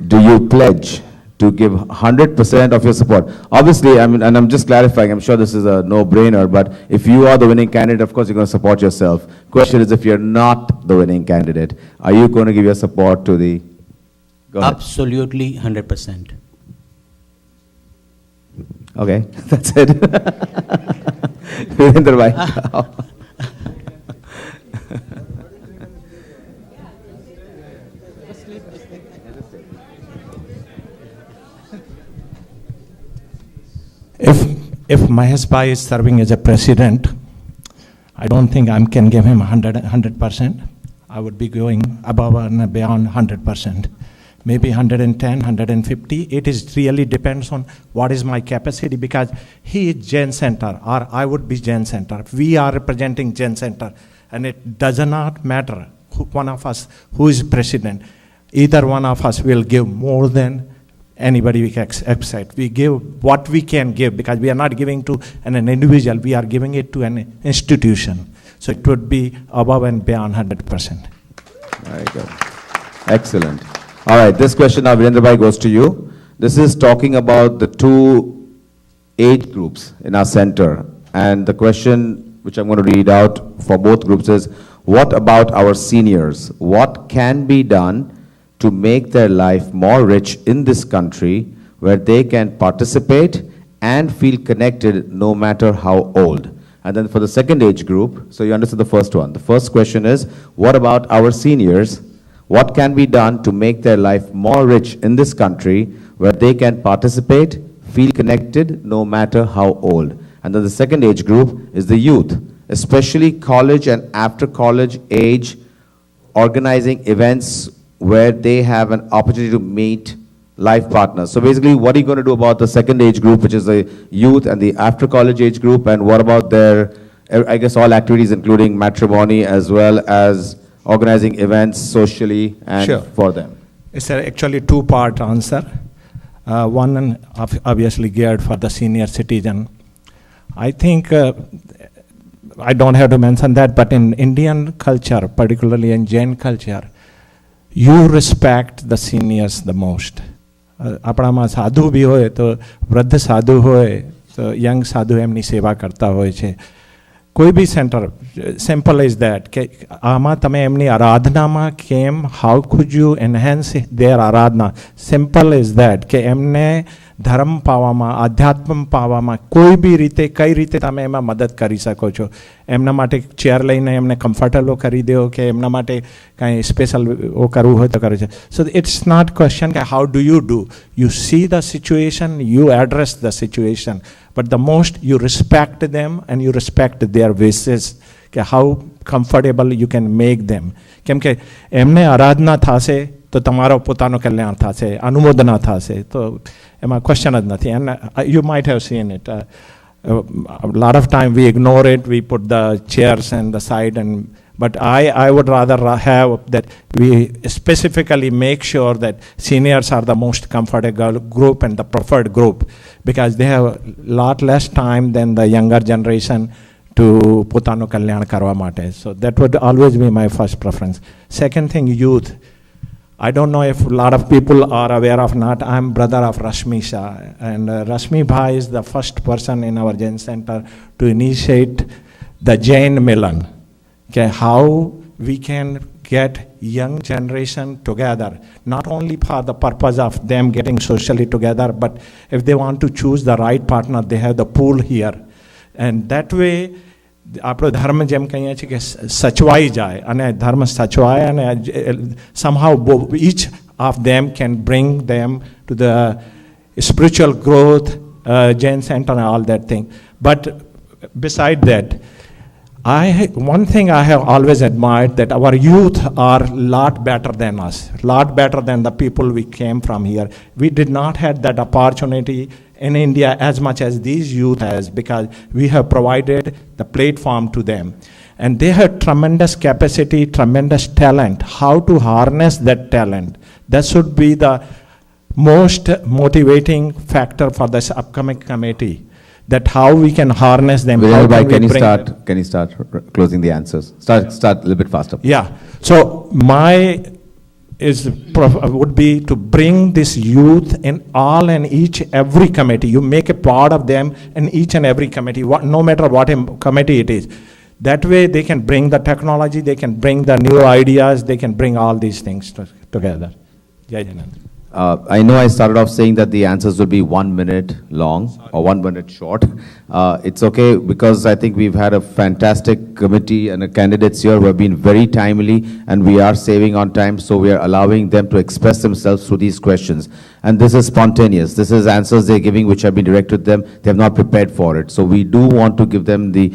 Do you pledge to give 100% of your support? Obviously, I mean, and I'm just clarifying, I'm sure this is a no-brainer, but if you are the winning candidate, of course you're going to support yourself. Question is, if you're not the winning candidate, are you going to give your support to the... Go ahead.
Absolutely 100%.
Okay, that's it. Virender bhai.
If Mahesh Bhai is serving as a president, I don't think I can give him 100%. I would be going above and beyond 100%. Maybe 110, 150. It is really depends on what is my capacity, because he is Jain Center or I would be Jain Center. We are representing Jain Center, and it does not matter one of us who is president. Either one of us will give more than anybody we can accept. We give what we can give, because we are not giving to an individual, we are giving it to an institution. So it would be above and beyond 100%.
Very good. Excellent. All right, this question now, Virender bhai, goes to you. This is talking about the 2 age groups in our center. And the question, which I'm going to read out for both groups, is, what about our seniors? What can be done to make their life more rich in this country, where they can participate and feel connected no matter how old? And then for the second age group, so you understood the first one. The first question is, what about our seniors? What can be done to make their life more rich in this country, where they can participate, feel connected no matter how old? And then the second age group is the youth, especially college and after college age, organizing events where they have an opportunity to meet life partners. So basically, what are you going to do about the second age group, which is the youth, and the after college age group, and what about their, I guess, all activities, including matrimony, as well as organizing events socially and
Sure.
for them?
It's actually 2-part answer. One obviously geared for the senior citizen. I think, I don't have to mention that, but in Indian culture, particularly in Jain culture, you respect the seniors the most. આપણામાં સાધુ બી હોય તો વૃદ્ધ સાધુ હોય તો young સાધુ એમની સેવા કરતા હોય છે. કોઈ બી સેન્ટર સિમ્પલ ઇઝ દેટ કે આમાં તમે એમની આરાધનામાં કેમ, how food you enhance there Aradhana? Simple is that કે એમને ધર્મ પાવામાં, આધ્યાત્મ પાવામાં કોઈ બી રીતે કઈ રીતે તમે એમાં મદદ કરી શકો છો. એમના માટે ચેર લઈને એમને કમ્ફર્ટેબલ કરી દો કે એમના માટે કાંઈ સ્પેશિયલ કરવું હોય તો કરે છે. સો ઇટ્સ નોટ ક્વેશ્ચન કે how do you do. You see the situation, you address the situation, but the most you respect them and you respect their wishes કે how comfortable you can make them. કેમ કે એમને આરાધના થશે તો તમારો પોતાનો કલ્યાણ થશે, અનુમોદના થશે, તો એમાં ક્વેશ્ચન જ નથી. And you might have seen it. A lot of time we ignore it, we put the chairs and the side, but I would rather have that we specifically make sure that seniors are the most comfortable group and the preferred group, because they have a lot less time than the younger generation to potano kalyan karwa mate. So that would always be my first preference. Second thing, youth. I don't know if a lot of people are aware of not. I'm brother of Rashmi Shah, and Rashmi Bhai is the first person in our Jain Center to initiate the Jain Milan. Okay, how we can get young generation together, not only for the purpose of them getting socially together, but if they want to choose the right partner, they have the pool here. And that way, આપણો ધર્મ જેમ કહીએ છીએ કે સચવાઈ જાય, અને ધર્મ સચવાય, અને somehow each of them can bring them to the spiritual growth, Jain Center and all that thing. But beside that, one thing I have always admired, that our youth are a lot better than us, lot better than the people we came from here. We did not have that opportunity in India as much as these youth has, because we have provided the platform to them. And they have tremendous capacity, tremendous talent. How to harness that talent? That should be the most motivating factor for this upcoming committee. That how we can harness them.
Can you start closing the answers? Start a little bit faster.
Yeah. So my would be to bring this youth in all and each every committee. You make a part of them in each and every committee, no matter what committee it is. That way they can bring the technology, they can bring the new ideas, they can bring all these things together. Jai Janand.
I know I started off saying that the answers will be 1 minute long or 1 minute short. It's okay, because I think we've had a fantastic committee and candidates here who have been very timely, and we are saving on time, so we are allowing them to express themselves through these questions. And this is spontaneous. This is answers they're giving which have been directed to them. They have not prepared for it. So we do want to give them the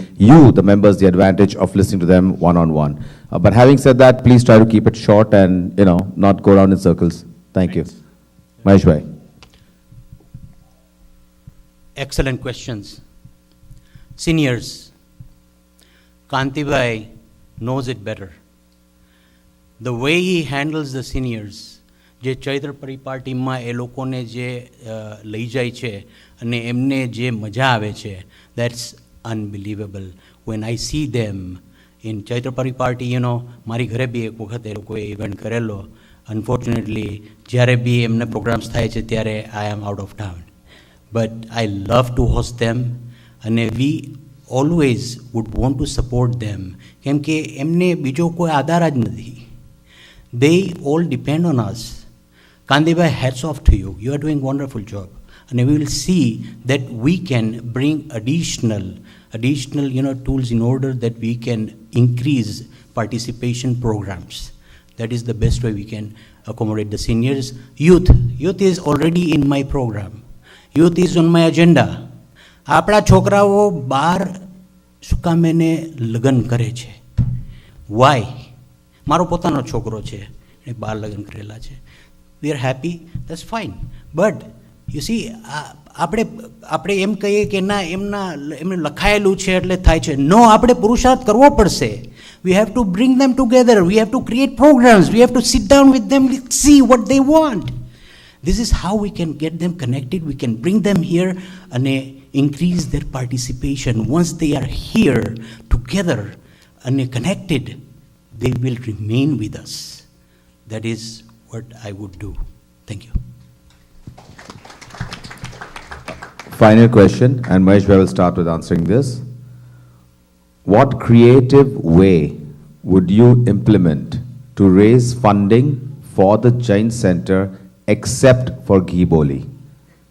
members, the advantage of listening to them one-on-one. But having said that, please try to keep it short and, not go around in circles. Thank you. Mahesh Bhai.
Excellent questions. Seniors, Kanti Bhai knows it better. The way he handles the seniors, જે ચૈત્ર પરિપાટીમાં એ લોકોને જે લઈ જાય છે અને એમને જે મજા આવે છે, that's unbelievable. When I see them in ચૈત્ર પરિપાટી, મારી ઘરે બી એક વખત એ લોકોએ ઇવેન્ટ કરેલો. Unfortunately, જ્યારે બી એમને પ્રોગ્રામ્સ થાય છે ત્યારે I am out of town. But I love to host them, and we always would want to support them. કેમ કે એમને બીજો કોઈ આધાર જ નથી. They all depend on us. Kandibhai, hats off to you. You are doing a wonderful job. And we will see that we can bring additional tools in order that we can increase participation programs. That is the best way we can accommodate the seniors. Youth is already in my program. Youth is on my agenda. આપણા છોકરાઓ બાર શું કામ એને લગ્ન કરે છે? Why? મારો પોતાનો છોકરો છે, એ બાર લગ્ન કરેલા છે. We are happy, that's fine. But you see, આપણે એમ કહીએ કે ના એમને લખાયેલું છે એટલે થાય છે. No, આપણે પુરુષાર્થ કરવો પડશે. We have to bring them together. We have to create programs. We have to sit down with them, see what they want. This is how we can get them connected. We can bring them here and increase their participation. Once they are here together and connected, they will remain with us. That is what I would do. Thank you.
Final question, and Mahesh will start with answering this. What creative way would you implement to raise funding for the Jain Center except for Ghee Boli?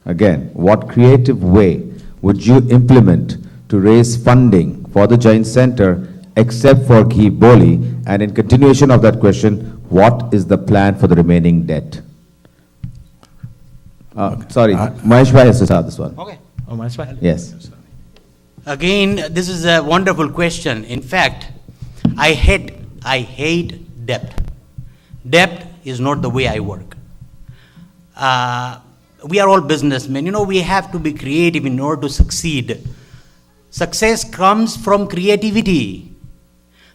Again, what creative way would you implement to raise funding for the Jain Center except for ghee boli? And in continuation of that question, what is the plan for the remaining debt? Sorry, Mahesh Bhai has to start this one.
Okay.
Oh, Mahesh Bhai?
Yes.
Again, this is a wonderful question. In fact, I hate debt. Debt is not the way I work. We are all businessmen. You know, we have to be creative in order to succeed. Success comes from creativity.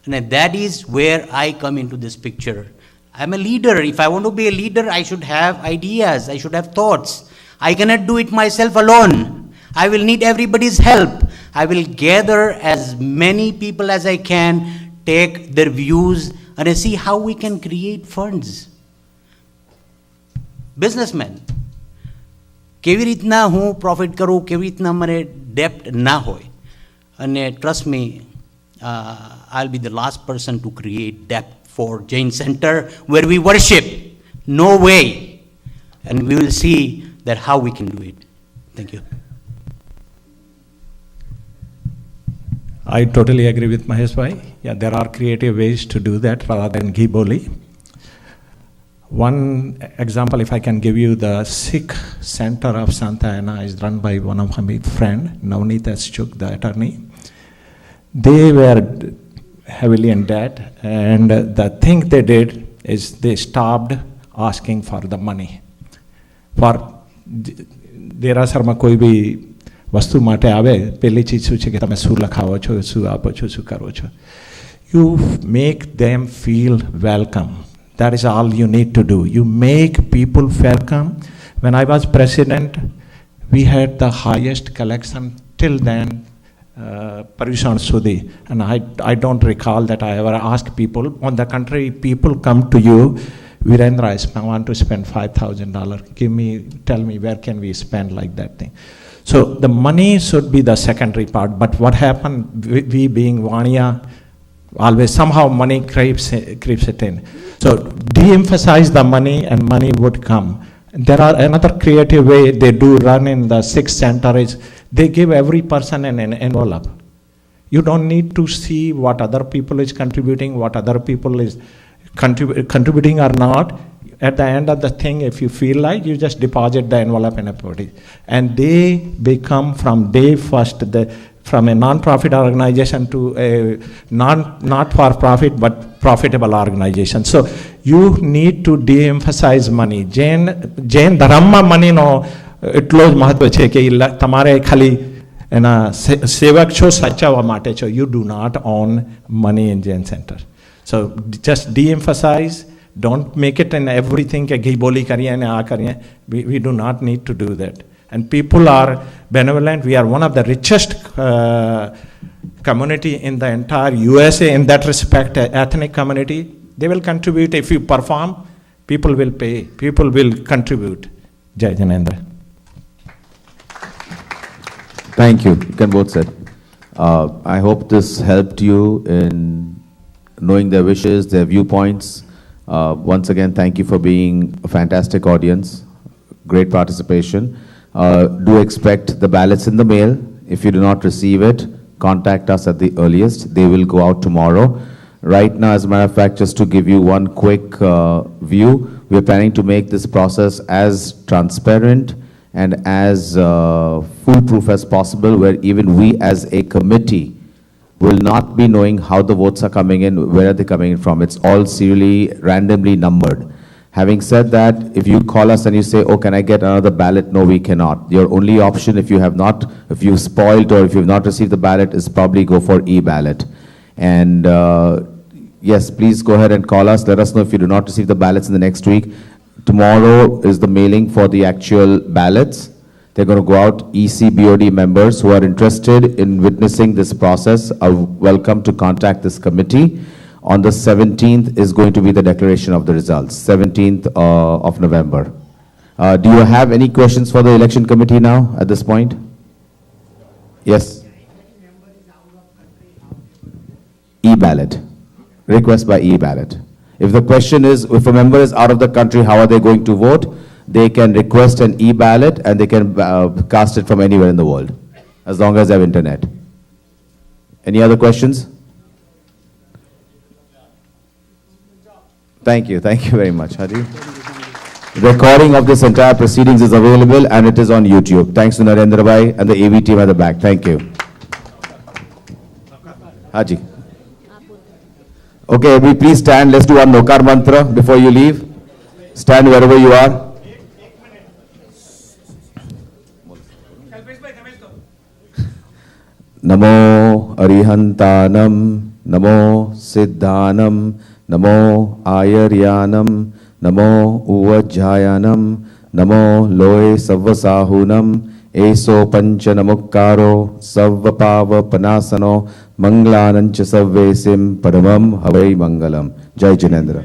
And that is where I come into this picture. I'm a leader. If I want to be a leader, I should have ideas. I should have thoughts. I cannot do it myself alone. I will need everybody's help. I will gather as many people as I can, take their views, and see how we can create funds. Businessmen, કેવી રીતના હું profit કરું, કેવી રીતના મને ડેપ્ટ ના હોય. અને trust me, I'll be the last person to create debt for Jain Center where we worship. No way. And we will see that how we can do it. Thank you.
I totally agree with Mahesh Bhai. Yeah, there are creative ways to do that rather than ghee boli. One example, if I can give you, the Sikh Center of Santa Ana is run by one of my friend, Navneet Chuk, the attorney. They were heavily in debt, and the thing they did is they stopped asking for the money. For દેરાસરમાં કોઈ બી વસ્તુ માટે આવે, પહેલી ચીજ શું છે કે તમે શું લખાવો છો, શું આપો છો, શું કરો છો. You make them feel welcome. That is all you need to do. You make people welcome. When I was president, we had the highest collection till then, Parishon Sudhi. And I don't recall that I ever asked people. On the contrary, people come to you, Virendra, I want to spend $5,000. Tell me, where can we spend like that thing? So the money should be the secondary part. But what happened, we being Vaniya, always somehow money creeps it in. So de-emphasize the money and money would come. There are another creative way they do run in the Sikh Center is they give every person an envelope. You don't need to see what other people is contributing, what other people is contributing or not. At the end of the thing, if you feel like, you just deposit the envelope in a party. And they become from day first, from a non-profit organization to a not-for-profit but profitable organization. So you need to de-emphasize money. Jain Dharma money no એટલો જ મહત્વ છે કે તમારે ખાલી એના સેવક છો, સાચવવા માટે છો. You do not own money in Jain Center. So just de-emphasize. Don't make it in everything ke ghee boli kariye ne aa kariye. We do not need to do that. And people are benevolent. We are one of the richest community in the entire USA in that respect, ethnic community. They will contribute. If you perform, people will pay. People will contribute. Jai Janendra.
Thank you. You can both sit. I hope this helped you in knowing their wishes, their viewpoints. Once again, thank you for being a fantastic audience. Great participation. Do expect the ballots in the mail. If you do not receive it, contact us at the earliest. They will go out tomorrow. Right now, as a matter of fact, just to give you one quick view, we are planning to make this process as transparent and as foolproof as possible, where even we as a committee will not be knowing how the votes are coming in, where are they coming in from. It's all serially, randomly numbered. Having said that, if you call us and you say, oh, can I get another ballot? No, we cannot. Your only option, if you've spoiled or if you've not received the ballot, is probably go for e-ballot. And yes, please go ahead and call us. Let us know if you do not receive the ballots in the next week. Tomorrow is the mailing for the actual ballots. They're going to go out. EC BOD members who are interested in witnessing this process are welcome to contact this committee. On the 17th is going to be the declaration of the results, 17th of November. Do you have any questions for the election committee now at this point? Yes. E-ballot. Request by e-ballot. If the question is, if a member is out of the country, how are they going to vote? they can request an e-ballot and they can cast it from anywhere in the world, as long as they have internet. Any other questions? Thank you very much, Haji. Recording of this entire proceedings is available and it is on YouTube. Thanks to Narendra Bhai and the AV team at the back. Thank you. Haji. Okay, we please stand. Let's do our Nokar mantra before you leave. Stand wherever you are. Namo Arihantanam, Namo Siddhanam, Namo Ayaryanam, Namo Uvajjayanam, Namo Loe Savvasahunam, Eso Panchanamukkaro, Savvapava Panasano, Manglanancha Savvesim, Paramam Havai Mangalam. Jai Jinendra.